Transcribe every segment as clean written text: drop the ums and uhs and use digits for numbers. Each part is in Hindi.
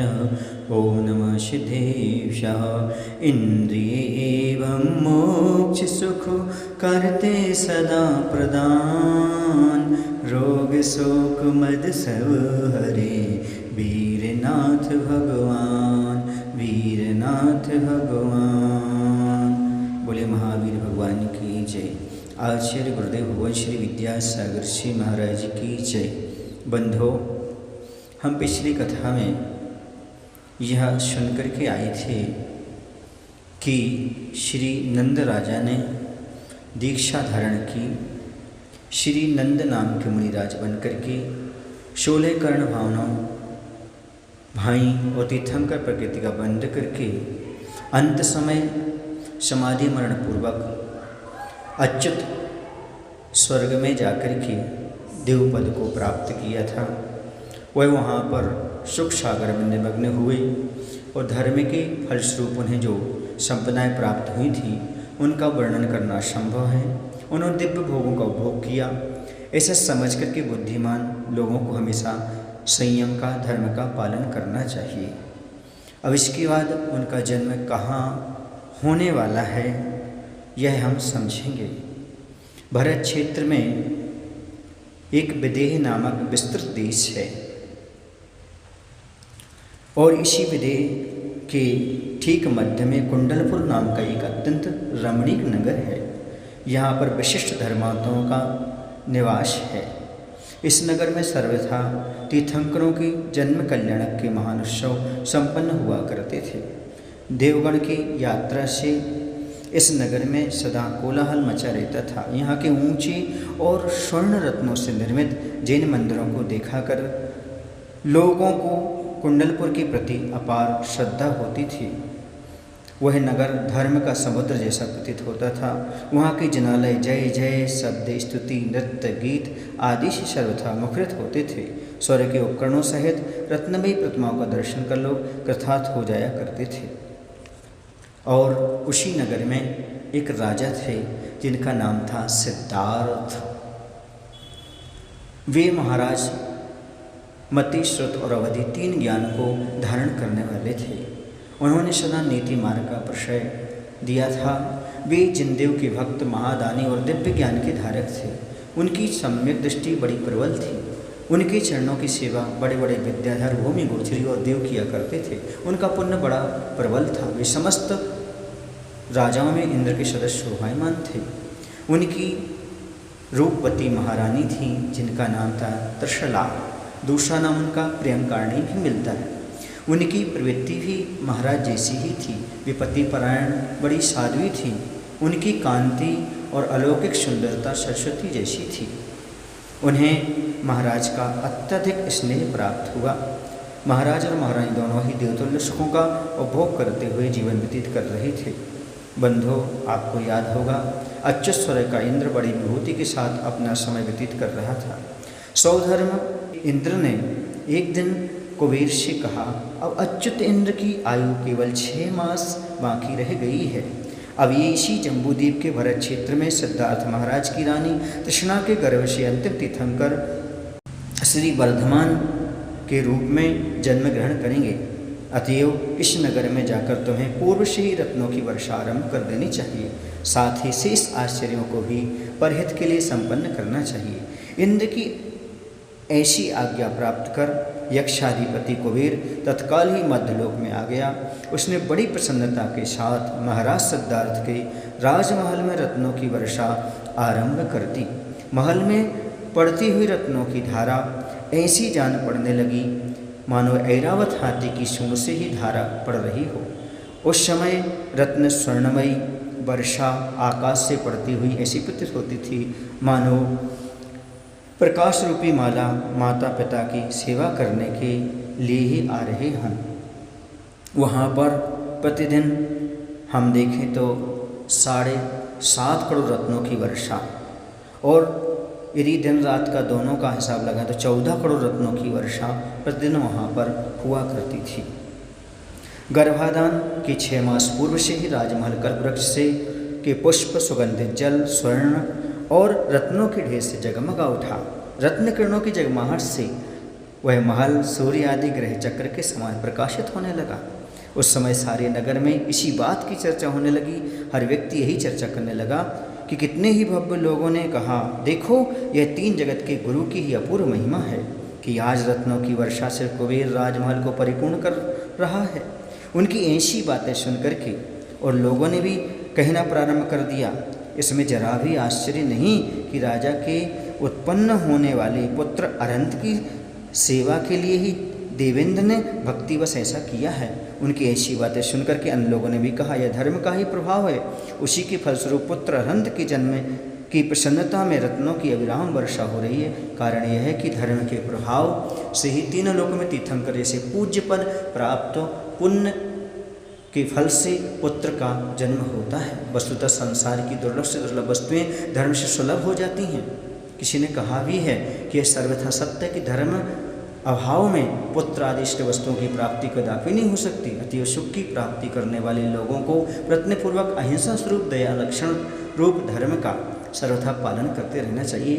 ॐ नमः सिद्धेभ्यः। इंद्रिय एवं मोक्ष सुख करते सदा प्रदान, रोग शोक मद सब हरे वीरनाथ भगवान, वीरनाथ भगवान। बोले महावीर भगवान की जय। आचार्य गुरुदेव भगवान श्री विद्यासागर श्री महाराज की जय। बंधो, हम पिछली कथा में यह सुनकर के आए थे कि श्री नंद राजा ने दीक्षा धारण की। श्री नंद नाम के मुनिराज बनकर के 16 कर्ण भावनाओं भाई और तीर्थंकर प्रकृति का बंध करके अंत समय समाधि मरण पूर्वक अच्युत स्वर्ग में जाकर के देव पद को प्राप्त किया था। वह वहाँ पर सुख सागर में निमग्न हुए और धर्म के फलस्वरूप उन्हें जो संपदाएँ प्राप्त हुई थी उनका वर्णन करना संभव है। उन्होंने दिव्य भोगों का उपभोग किया। ऐसा समझ करके बुद्धिमान लोगों को हमेशा संयम का, धर्म का पालन करना चाहिए। अब इसके बाद उनका जन्म कहाँ होने वाला है यह हम समझेंगे। भरत क्षेत्र में एक विदेह नामक विस्तृत देश है और इसी विदेह के ठीक मध्य में कुंडलपुर नाम का एक अत्यंत रमणीक नगर है। यहाँ पर विशिष्ट धर्मावतारों का निवास है। इस नगर में सर्वथा तीर्थंकरों की जन्म कल्याणक के महान उत्सव संपन्न हुआ करते थे। देवगण की यात्रा से इस नगर में सदा कोलाहल मचा रहता था। यहाँ के ऊंचे और स्वर्ण रत्नों से निर्मित जैन मंदिरों को देखा कर लोगों को कुंडलपुर के प्रति अपार श्रद्धा होती थी। वह नगर धर्म का समुद्र जैसा प्रतीत होता था। वहाँ के जनालय जय जय शब्द, स्तुति, नृत्य, गीत आदि से सर्वथा मुखरित होते थे। स्वर्ग के उपकरणों सहित रत्नमयी प्रतिमाओं का दर्शन कर लोग कृतार्थ हो जाया करते थे। और उसी नगर में एक राजा थे जिनका नाम था सिद्धार्थ। वे महाराज मति, श्रुत और अवधि 3 ज्ञान को धारण करने वाले थे। उन्होंने सदा नीति मार्ग का प्रशय दिया था। वे जिनदेव के भक्त, महादानी और दिव्य ज्ञान के धारक थे। उनकी सम्यक दृष्टि बड़ी प्रबल थी। उनके चरणों की सेवा बड़े बड़े विद्याधर, भूमि गोचरी और देव किया करते थे। उनका पुण्य बड़ा प्रबल था। वे समस्त राजाओं में इंद्र के सदस्य शोभायमान थे। उनकी रूपवती महारानी थी जिनका नाम था त्रिशला। दूसरा नाम उनका प्रियंकारिणी भी मिलता है। उनकी प्रवृत्ति भी महाराज जैसी ही थी। विपत्ति परायण बड़ी साध्वी थी। उनकी कांति और अलौकिक सुंदरता सरस्वती जैसी थी। उन्हें महाराज का अत्यधिक स्नेह प्राप्त हुआ। महाराज और महारानी दोनों ही देवतुल्य सुखों का उपभोग करते हुए जीवन व्यतीत कर रहे थे। बंधो, आपको याद होगा अच्युत स्वर्ग का इंद्र बड़ी विभूति के साथ अपना समय व्यतीत कर रहा था। सौधर्म इंद्र ने एक दिन कुबेर से कहा, अब अच्युत इंद्र की आयु केवल 6 मास बाकी रह गई है। अब ये इसी जम्बूद्वीप के भरत क्षेत्र में सिद्धार्थ महाराज की रानी तृष्णा के गर्भ से अंतिम तीर्थंकर श्री वर्धमान के रूप में जन्म ग्रहण करेंगे। अतएव इस नगर में जाकर तुम्हें पूर्व से ही रत्नों की वर्षा आरंभ कर देनी चाहिए। साथ ही शेष आश्चर्यों को भी परहित के लिए संपन्न करना चाहिए। इंद्र की ऐसी आज्ञा प्राप्त कर यक्षाधिपति कुबेर तत्काल ही मध्यलोक में आ गया। उसने बड़ी प्रसन्नता के साथ महाराज सिद्धार्थ के राजमहल में रत्नों की वर्षा आरंभ कर दी। महल में पड़ती हुई रत्नों की धारा ऐसी जान पड़ने लगी मानो ऐरावत हाथी की सूंड से ही धारा पड़ रही हो। उस समय रत्न स्वर्णमयी वर्षा आकाश से पड़ती हुई ऐसी प्रतीत होती थी मानो प्रकाश रूपी माला माता पिता की सेवा करने के लिए ही आ रहे हैं। वहाँ पर प्रतिदिन हम देखें तो 7.5 करोड़ रत्नों की वर्षा, और यदि दिन रात का दोनों का हिसाब लगा तो 14 करोड़ रत्नों की वर्षा प्रतिदिन वहाँ पर हुआ करती थी। गर्भाधान के 6 मास पूर्व से ही राजमहल कल्पवृक्ष से के पुष्प, सुगंधित जल, स्वर्ण और रत्नों के ढेर से जगमगा उठा। रत्न किरणों की जगमाहट से वह महल सूर्य आदि ग्रह चक्र के समान प्रकाशित होने लगा। उस समय सारे नगर में इसी बात की चर्चा होने लगी। हर व्यक्ति यही चर्चा करने लगा कि कितने ही भव्य लोगों ने कहा, देखो यह 3 जगत के गुरु की ही अपूर्व महिमा है कि आज रत्नों की वर्षा से कुबेर राजमहल को परिपूर्ण कर रहा है। उनकी ऐसी बातें सुनकर के और लोगों ने भी कहना प्रारंभ कर दिया, इसमें जरा भी आश्चर्य नहीं कि राजा के उत्पन्न होने वाले पुत्र अरंत की सेवा के लिए ही देवेंद्र ने भक्तिवश ऐसा किया है। उनकी ऐसी बातें सुनकर के अन्य लोगों ने भी कहा, यह धर्म का ही प्रभाव है। उसी के फलस्वरूप पुत्र अरंत के जन्म की प्रसन्नता में रत्नों की अविराम वर्षा हो रही है। कारण यह है कि धर्म के प्रभाव से ही तीनों लोकों में तीर्थंकर जैसे पूज्य पद प्राप्त पुण्य के फल से पुत्र का जन्म होता है। वस्तुतः संसार की दुर्लभ से दुर्लभ वस्तुएं धर्म से सुलभ हो जाती हैं। किसी ने कहा भी है कि यह सर्वथा सत्य कि धर्म अभाव में पुत्र आदिष्ट वस्तुओं की प्राप्ति कदापि नहीं हो सकती। अतएव सुख की प्राप्ति करने वाले लोगों को प्रयत्नपूर्वक अहिंसा स्वरूप दया लक्षण रूप धर्म का सर्वथा पालन करते रहना चाहिए।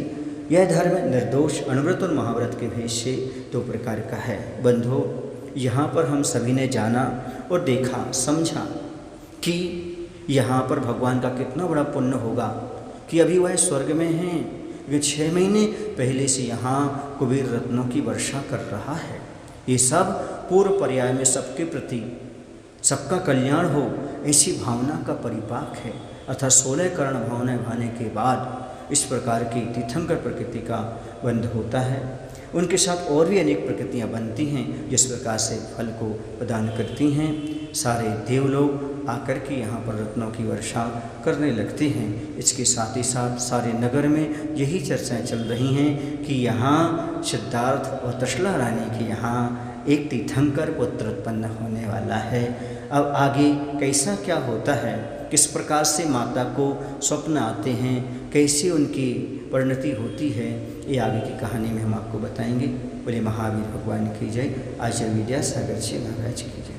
यह धर्म निर्दोष, अनव्रत और महाव्रत के भेद से 2 प्रकार का है। बंधुओं, यहाँ पर हम सभी ने जाना और देखा, समझा कि यहाँ पर भगवान का कितना बड़ा पुण्य होगा कि अभी वह स्वर्ग में हैं, वे 6 महीने पहले से यहाँ कुबेर रत्नों की वर्षा कर रहा है। ये सब पूर्व पर्याय में सबके प्रति सबका कल्याण हो ऐसी भावना का परिपाक है। अर्थात 16 कर्ण भावनाएं भाने के बाद इस प्रकार की तीर्थंकर प्रकृति का बंध होता है। उनके साथ और भी अनेक प्रकृतियाँ बनती हैं जिस प्रकार से फल को प्रदान करती हैं। सारे देवलोग आकर के यहाँ पर रत्नों की वर्षा करने लगते हैं। इसके साथ ही साथ सारे नगर में यही चर्चाएं चल रही हैं कि यहाँ सिद्धार्थ और त्रिशला रानी के यहाँ एक तीर्थंकर पुत्र उत्पन्न होने वाला है। अब आगे कैसा क्या होता है, किस प्रकार से माता को स्वप्न आते हैं, कैसे उनकी परिणति होती है, ये आगे की कहानी में हम आपको बताएंगे। बोले महावीर भगवान की जय। आचार्य विद्यासागर जी महाराज की जय।